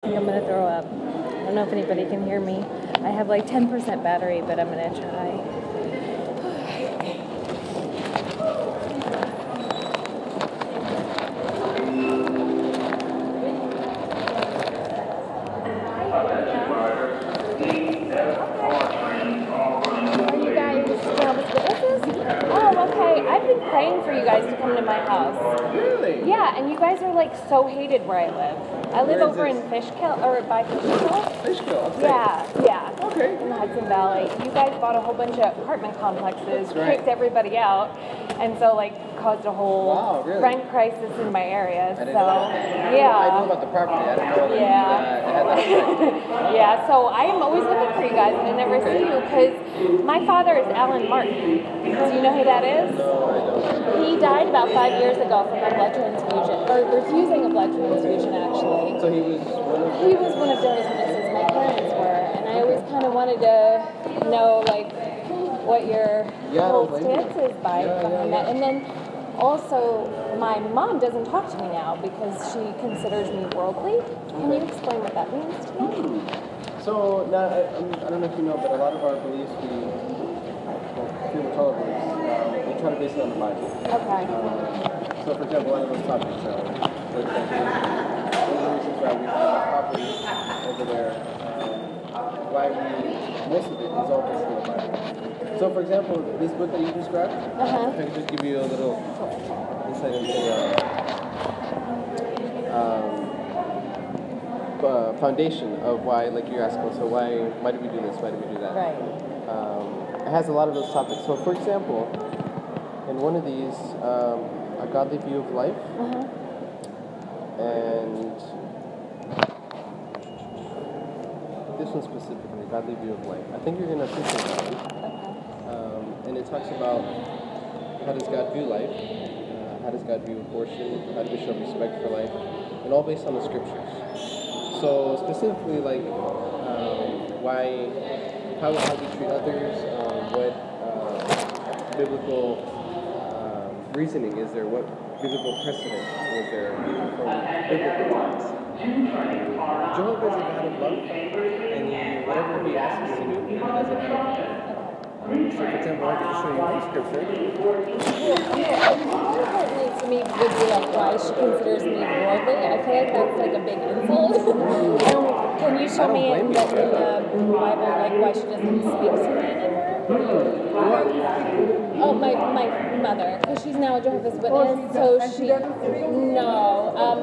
I think I'm gonna throw up. I don't know if anybody can hear me. I have like 10% battery, but I'm gonna try. I've been praying for you guys to come to my house. Really? Yeah, and you guys are like so hated where I live. I live over in Fishkill, or by Fishkill. Fishkill, okay. Yeah. Okay. In the Hudson Valley. You guys bought a whole bunch of apartment complexes, kicked everybody out, and so like caused a whole rent crisis in my area. I didn't know that. Yeah. I knew about the property. I didn't know that it had that effect. Yeah, so I am always looking for you guys, and I never see you because my father is Alan Martin. Do you know who that is? No, I don't. He died about 5 years ago from a blood transfusion, or refusing a blood transfusion, actually. So he was one of Jehovah's Witnesses. My parents were, and I always kind of wanted to know, like, what your whole stance is behind that. And then also, my mom doesn't talk to me now because she considers me worldly. Can you explain what that means to me? So, now, I don't know if you know, but a lot of our beliefs, pretty much all of our beliefs, we try to base it on the Bible. Okay. So, for example, one of those topics, for example, one of the reasons why we have a property over there, most of it is all based on the Bible. So, for example, this book that you described, if I could just give you a little insight into the foundation of why, like you're asking, so why do we do this, why do we do that? Right. It has a lot of those topics. So, for example, in one of these, a godly view of life, and this one specifically, godly view of life. I think you're going to appreciate that one. And it talks about how does God view life, how does God view abortion, how do we show respect for life, and all based on the scriptures. So specifically, like how we treat others, what biblical reasoning is there, what biblical precedent is there from biblical times. Jehovah is a God of love, and whatever he asks us to do, he does it out of love. So, for example, I can show you one scripture. More importantly to me would be like why she considers me worldly. I feel like that's like a big insult. Can you show me in the Bible like why she doesn't speak to me anymore? Oh, my mother, because she's now a Jehovah's Witness. So she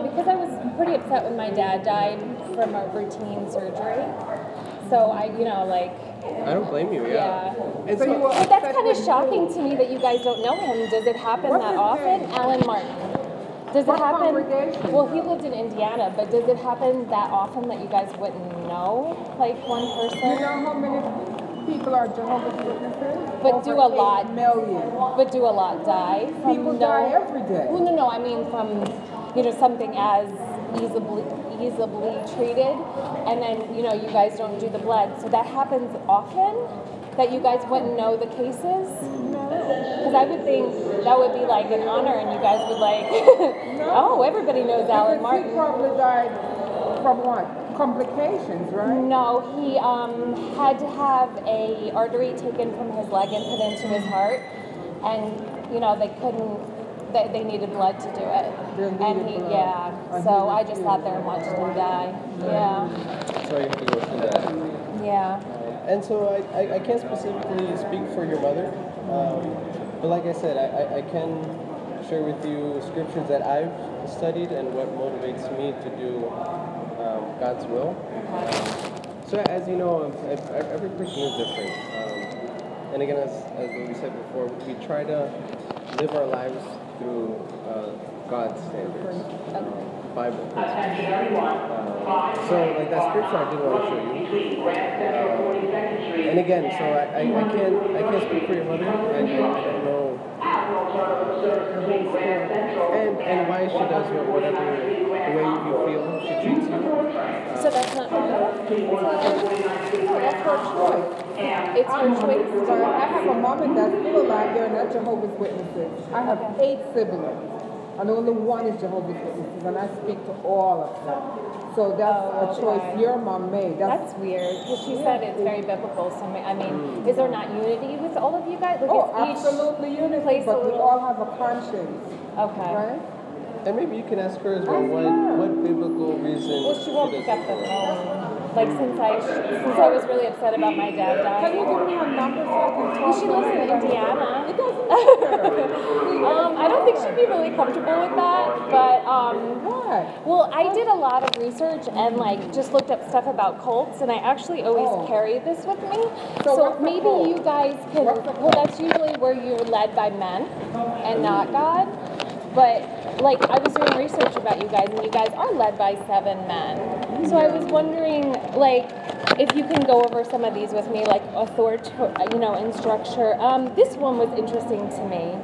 because I was pretty upset when my dad died from a routine surgery. So I don't blame you, yeah. But that's kind of shocking to me that you guys don't know him. Does it happen that often? Alan Martin. Does it happen? Well, he lived in Indiana, but does it happen that often that you guys wouldn't know, like one person? You know how many people are Jehovah's Witnesses? But do a lot. 8 million. But do a lot die? People die every day. Well, no. I mean, from something as easily treated, and then you guys don't do the blood, so that happens often that you guys wouldn't know the cases. Because I would think that would be like an honor, and you guys would like, oh, everybody knows Alan Martin. He probably died from what? Complications, right? No, he had to have a artery taken from his leg and put into his heart, and they couldn't. They needed blood to do it. So I just sat there and watched him die. Yeah. So you have to go through that. Yeah. And so I can't specifically speak for your mother, but like I said, I can share with you scriptures that I've studied and what motivates me to do God's will. So as you know, every person is different. And again, as we said before, we try to live our lives through God's standards, Bible principles. So, like that scripture, I did want to show you. And again, so I can't speak for your mother. I don't know. And why she does whatever the way you feel she treats you. So that's not her. That's her choice. It's her choice. I have a mom and dad still alive. They're not Jehovah's Witnesses. I have 8 siblings. and only one is Jehovah's Witnesses, and I speak to all of them. So that's a choice your mom made. That's weird, because she said it's very biblical. So I mean, is there not unity with all of you guys? Like, Absolutely unity, but we all have a conscience. Okay. Right? And maybe you can ask her as well what biblical reason. Well, she won't pick up the phone. Like since I was really upset about my dad dying. Can you give me her number so I can talk? Well, she lives in Indiana. It doesn't matter. I don't think she'd be really comfortable with that, but Why? well, I did a lot of research and like just looked up stuff about cults, and I actually always carry this with me. So maybe you guys can. Well, that's usually where you're led by men and not God. But like I was doing research about you guys, and you guys are led by 7 men. So I was wondering, like, if you can go over some of these with me, like authority, in structure. This one was interesting to me.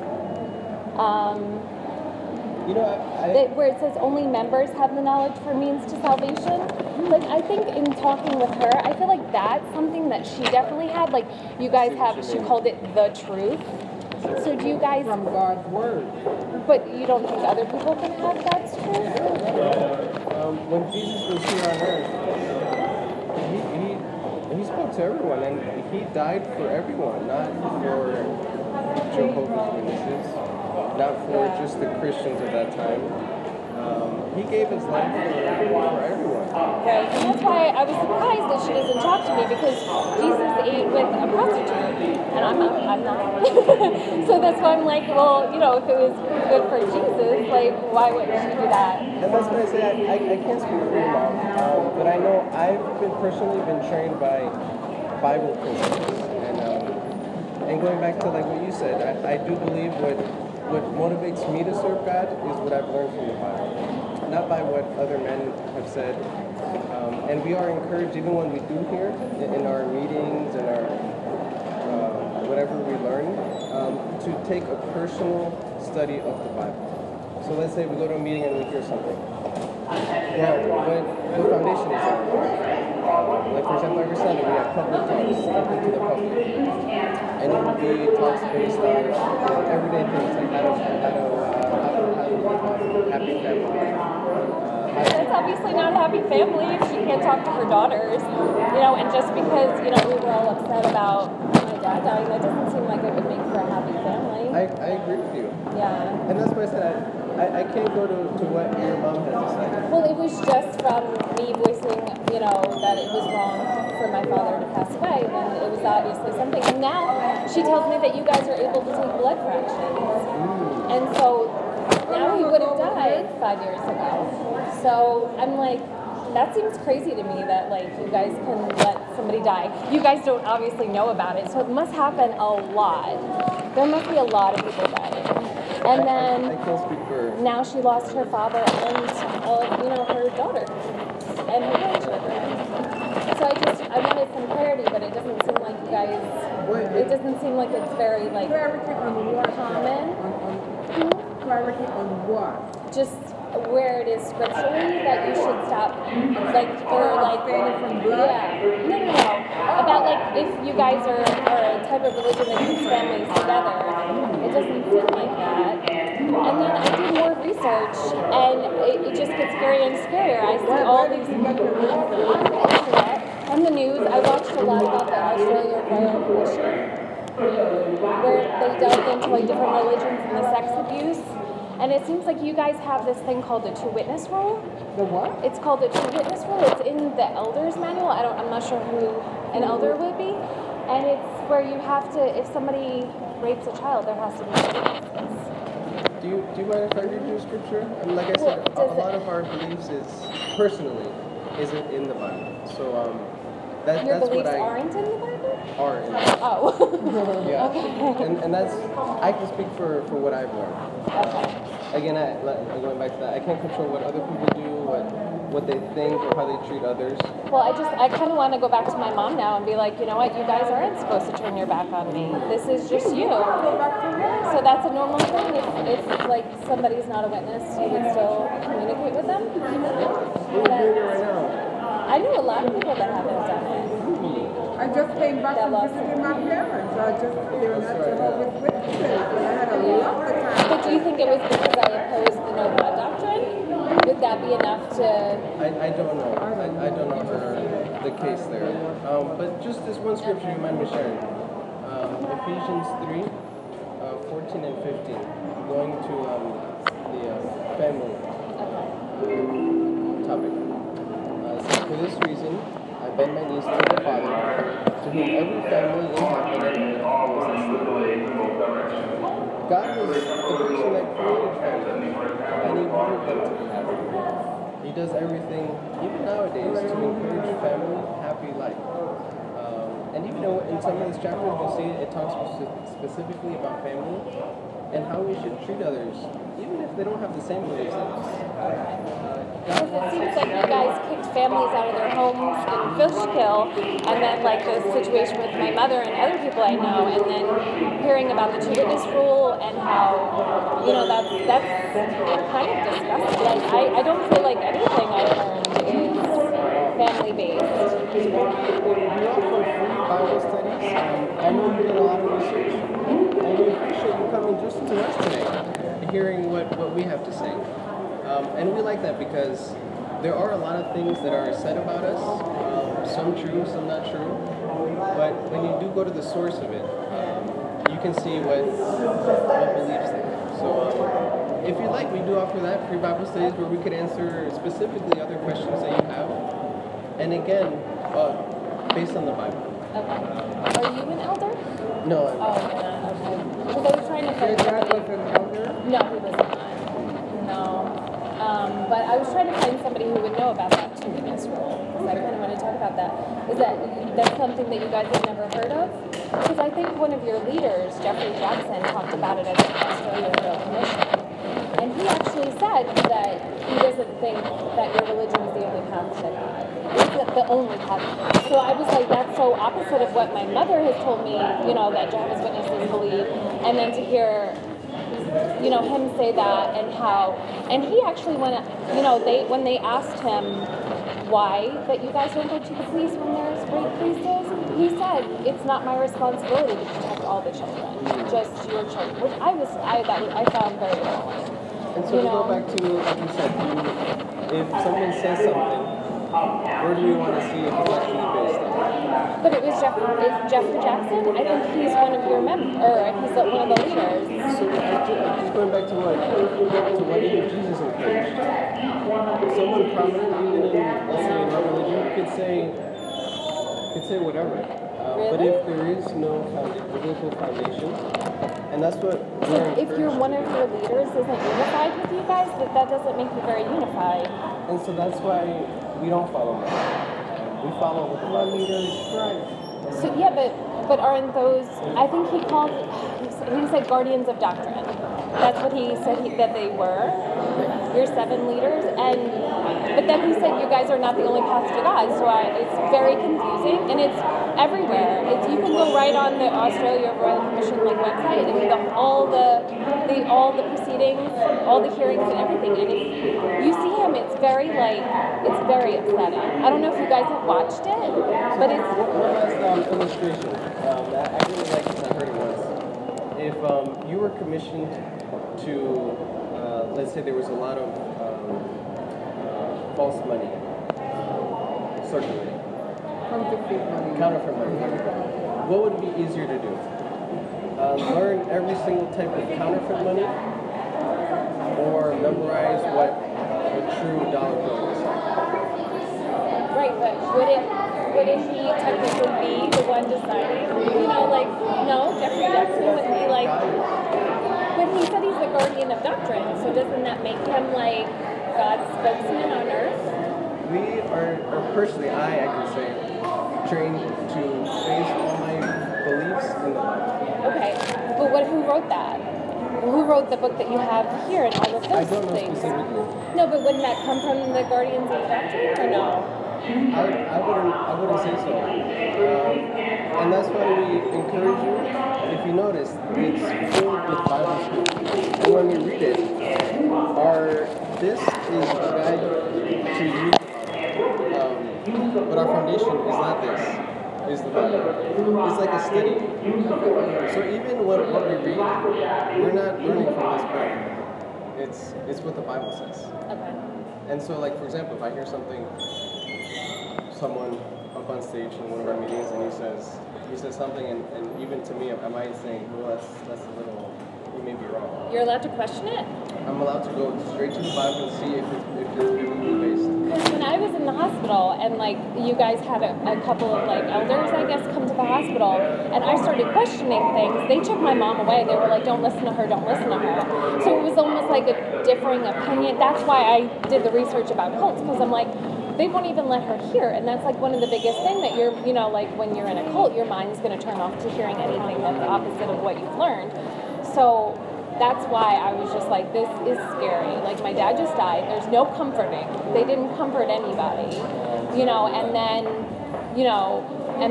Where it says only members have the knowledge for means to salvation. Like I think in talking with her, I feel like that's something that she definitely had. Like you guys have, she called it the truth. So do you guys from God's word? But you don't think other people can have God's truth? When Jesus was here on earth, he spoke to everyone, and he died for everyone, not for Jehovah's Witnesses, not for just the Christians of that time. He gave his life for everyone. Right, and that's why I was surprised that she doesn't talk to me, because Jesus ate with a prostitute, and I'm not. So that's why I'm like, well, if it was good for Jesus, like, why wouldn't she do that? And that's what I say. I can't speak for your mom, but I know I've personally been trained by Bible principles, and going back to like what you said, I do believe what motivates me to serve God is what I've learned from the Bible, not by what other men have said. And we are encouraged, even when we do here in our meetings and our whatever we learn, to take a personal study of the Bible. So let's say we go to a meeting and we hear something. Well, the foundation is there. Like for example, every Sunday we have public talks open to the public, and it would be talks based on everyday things like how to live a happy family. That's obviously not a happy family if she can't talk to her daughters, and just because, we were all upset about my dad dying, that doesn't seem like it would make for a happy family. I agree with you. Yeah. And that's why I said I can't go to what your mom has decided. Well, it was just from me voicing, that it was wrong for my father to pass away, and it was obviously something. And now she tells me that you guys are able to take blood fractions. And so now he would have died 5 years ago. So I'm like, that seems crazy to me that like you guys can let somebody die. You guys don't obviously know about it, so it must happen a lot. There must be a lot of people dying. And then I can't speak for. Now she lost her father and her daughter and her grandchildren. So I wanted some clarity, but it doesn't seem like you guys. It doesn't seem like it's very like clarity on what? Common. Clarity on what? Just where it is scripturally that you should stop, like, or like, from blood? Yeah. No. About like if you guys are a type of religion that keeps families together, it doesn't seem like that. And then I did more research, and it just gets scarier and scarier. I see all these on the internet, on the news. I watched a lot about the Australia Royal Commission, where they delved into like different religions and the sex abuse. And it seems like you guys have this thing called the 2-witness rule. The what? It's called the 2-witness rule. It's in the elder's manual. I'm not sure who an elder would be. And it's where you have to, if somebody rapes a child, there has to be 2 witnesses. Do you mind if I read you scripture? I mean, like I said, a lot of our beliefs isn't in the Bible. So that's beliefs what aren't in the Bible? Are in the Bible. Oh. Yeah. Okay. And that's, I can speak for what I've learned. Okay. Again, going back to that, I can't control what other people do, what they think, or how they treat others. Well, I kind of want to go back to my mom now and be like, you know what, you guys aren't supposed to turn your back on me. This is just you. So that's a normal thing. If like somebody's not a witness, you would still communicate with them. We're doing it right now. I know a lot of people that haven't done it. I I just came back that from lawsuit? visiting my parents. I just here at Jehovah's Witnesses, and I had a lot of time. But do you think it was because I opposed the no blood doctrine? Would that be enough to? I don't know. I don't know the case there. But just this one scripture you mind me sharing. Ephesians 3, 14 and 15. Going to the family topic. So for this reason, I bend my knees to the Father, to whom every family in heaven and earth owes its name. God was the person that created family, and He wanted them to be happy. He does everything, even nowadays, to encourage family, happy life. And even in some of these chapters, you'll see it talks specifically about family and how we should treat others, even if they don't have the same beliefs as us. Because it seems like you guys kicked families out of their homes in Fishkill, and then like the situation with my mother and other people I know, and then hearing about the two-witness rule and how, that's kind of disgusting. Like I don't feel like anything I learned is family-based. We offer free Bible studies. I know you did a lot of research, and we appreciate you coming just to us today, hearing what we have to say. And we like that because there are a lot of things that are said about us, some true, some not true. But when you do go to the source of it, you can see what beliefs they have. So if you like, we do offer that free Bible studies where we could answer specifically other questions that you have. And again, based on the Bible. Okay. Are you an elder? No. Oh, you're not. Okay. Because I was trying to find Your dad somebody. was an elder? No, he was not. No. But I was trying to find somebody who would know about that two-witness rule. Because I kind of want to talk about that. Is that's something that you guys have never heard of? Because I think one of your leaders, Jeffrey Jackson, talked about it at the Australian Royal Commission. And he actually said that he doesn't think that your religion is the only path to God. It's the only path. So I was like, that's so opposite of what my mother has told me, that Jehovah's Witnesses believe. And then to hear, him say that and he actually when they asked him why that you guys don't go to the police when there's rape cases, he said, it's not my responsibility to protect all the children, just your children, which I found very appalling. And so to go back to, like you said, if someone says something, where do you want to see if it's actually based on? But it was Jeffrey Jackson. I think he's one of your members, or he's one of the leaders. So just going back to what even Jesus encouraged. Someone prominent, even in, let's say, in our religion, could say whatever. But if there is no biblical foundation, and that's what if you're one of your leaders isn't unified with you guys, that doesn't make you very unified. And so that's why we don't follow them. We follow what the leaders Christ. So yeah, but aren't those? I think he said guardians of doctrine. That's what he said that they were. Your 7 leaders, but then he said you guys are not the only path to God. So it's very confusing, and it's everywhere. You can go right on the Australia Royal Commission website and all the proceedings, all the hearings and everything. And if you see him, it's very upsetting. I don't know if you guys have watched it, but it's. One last illustration that I really like because I heard it once. If you were commissioned to, let's say there was a lot of false money circulating. Counterfeit money. What would be easier to do? Learn every single type of counterfeit money, or memorize what a true dollar bill is? Right, but wouldn't he technically be the one deciding? No, Jeffrey Jackson wouldn't be like. But he said he's the guardian of doctrine, so doesn't that make him God's spokesman on earth? We are personally, I can say, trained to base all my beliefs in the Bible. Okay, but who wrote that? Who wrote the book that you have here and all of those I don't know things? specifically. No, but wouldn't that come from the guardians of doctrine or no? I wouldn't say so. And that's why we encourage you. If you notice, it's filled with Bible scripture. And when we read it, this is a guide to you. But our foundation is not this. is the Bible. It's like a study. So even what we read, we're not learning from this book. It's what the Bible says. Okay. And so, like, for example, if I hear someone up on stage in one of our meetings, and he says something, and even to me, I might think, well, that's a little, you may be wrong. You're allowed to question it? I'm allowed to go straight to the Bible and see if it's biblically based. Because when I was in the hospital, and like you guys had a couple of like elders, I guess, come to the hospital, and I started questioning things, they took my mom away. They were like, don't listen to her, don't listen to her. So it was almost like a differing opinion. That's why I did the research about cults, because I'm like, they won't even let her hear. And that's like one of the biggest thing that you're, you know, like when you're in a cult, your mind's going to turn off to hearing anything that's opposite of what you've learned. So that's why I was just like, this is scary. Like, my dad just died. There's no comforting. They didn't comfort anybody, you know, and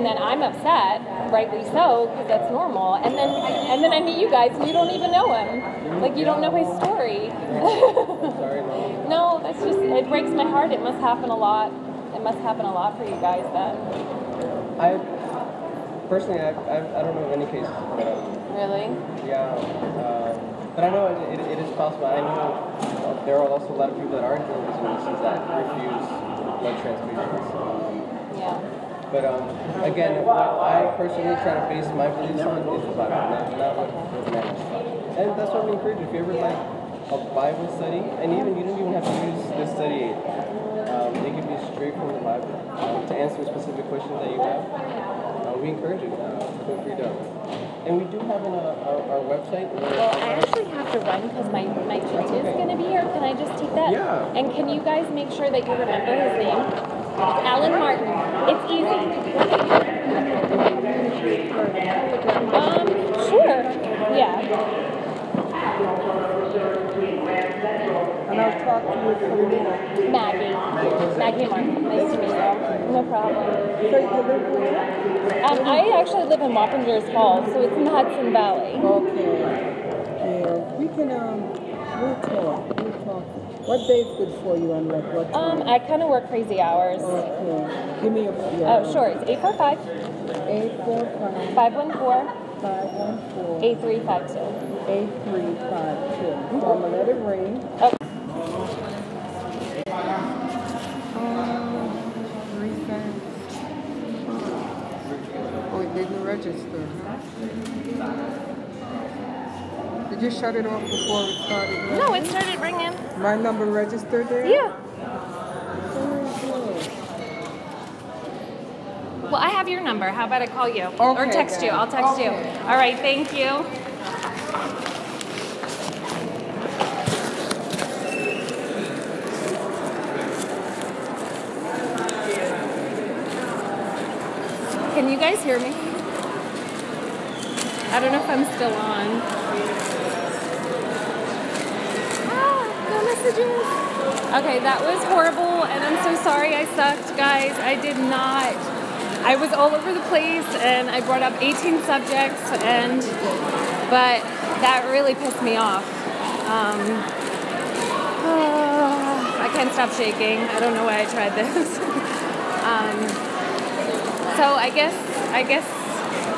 then I'm upset, rightly so, because that's normal. And then I meet you guys, and you don't even know him. Like, you don't know his story. Sorry, no. No, that's just, it breaks my heart. It must happen a lot. It must happen a lot for you guys then. Personally, I don't know of any cases, but Really? yeah, but I know it is possible. I know there are also a lot of people that are Jehovah's Witnesses that refuse blood transfusions. Yeah. But again, what I personally try to base my beliefs on is the Bible, not what man has taught. And that's what we encourage. If you ever like a Bible study, and even you don't even have to use this study aid. It can be straight from the Bible to answer specific questions that you have. We encourage it. Feel free to. And we do have our website. Well, I actually have to run because my kid is going to be here. Can I just take that? Yeah. And can you guys make sure that you remember his name? It's Alan Martin. It's easy. Sure. Yeah. And I'll talk to you soon. Maggie Martin. Nice to meet you. No problem. So you live where? I actually live in Wappingers Falls, so it's in the Hudson Valley. Okay. Yeah, we can, we'll talk. What day is good for you and like what time? I kind of work crazy hours. Okay. Give me a, Oh, sure. It's 845 845 514 514 8352. 8352. So I'm going to let it ring. Oh. Oh, it didn't register, huh? Did you shut it off before it started ringing? No, it started ringing. My number registered there? Yeah. Oh, Well, I have your number. How about I call you? Okay, Or text you. I'll text you. Okay. All right, thank you. Can you guys hear me? I don't know if I'm still on. No messages. Okay, that was horrible, and I'm so sorry I sucked, guys. I did not. I was all over the place, and I brought up 18 subjects, but that really pissed me off. I can't stop shaking. I don't know why I tried this. So I guess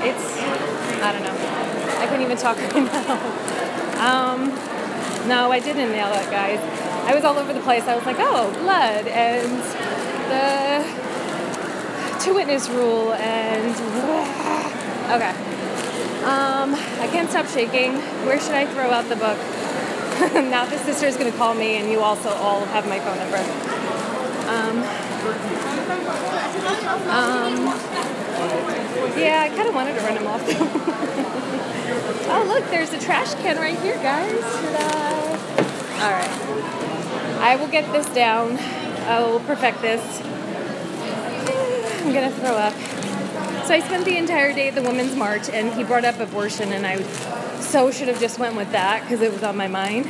it's, I don't know. I couldn't even talk right now. No, I didn't nail it, guys. I was all over the place. I was like, oh, blood and the two-witness rule and okay. I can't stop shaking. Where should I throw out the book? Now the sister's gonna call me, and you also all have my phone number. Yeah, I kind of wanted to run him off. Oh, look, there's a trash can right here, guys. Ta-da. All right. I will get this down. I will perfect this. I'm going to throw up. So I spent the entire day at the Women's March, and he brought up abortion, and I so should have just went with that because it was on my mind.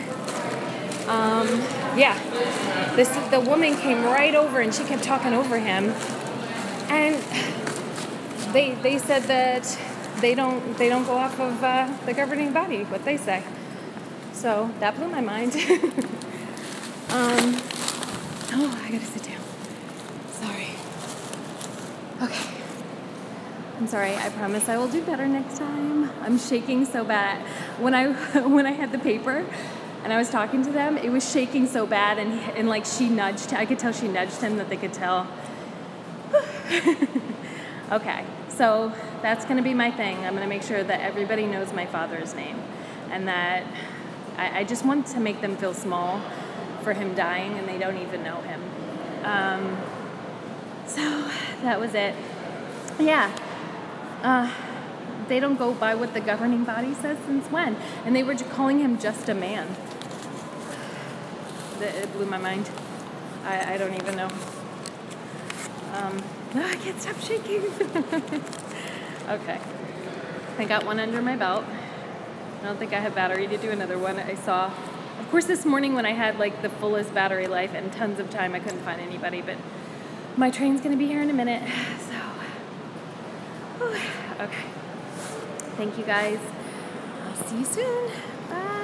Yeah. The woman came right over, and she kept talking over him. And they said that they don't go off of the governing body, what they say. So that blew my mind. Oh, I gotta sit down. Sorry. Okay. I'm sorry. I promise I will do better next time. I'm shaking so bad. When I had the paper and I was talking to them, it was shaking so bad, and like she nudged. I could tell she nudged him, that they could tell. Okay, so that's going to be my thing. I'm going to make sure that everybody knows my father's name, and that I just want to make them feel small for him dying, and they don't even know him. So that was it. Yeah. They don't go by what the governing body says since when? And they were calling him just a man. It blew my mind. I don't even know. I can't stop shaking. Okay. I got one under my belt. I don't think I have battery to do another one. I saw, of course, this morning when I had like the fullest battery life and tons of time, I couldn't find anybody, but my train's gonna be here in a minute, so, whew. Okay. Thank you guys. I'll see you soon. Bye.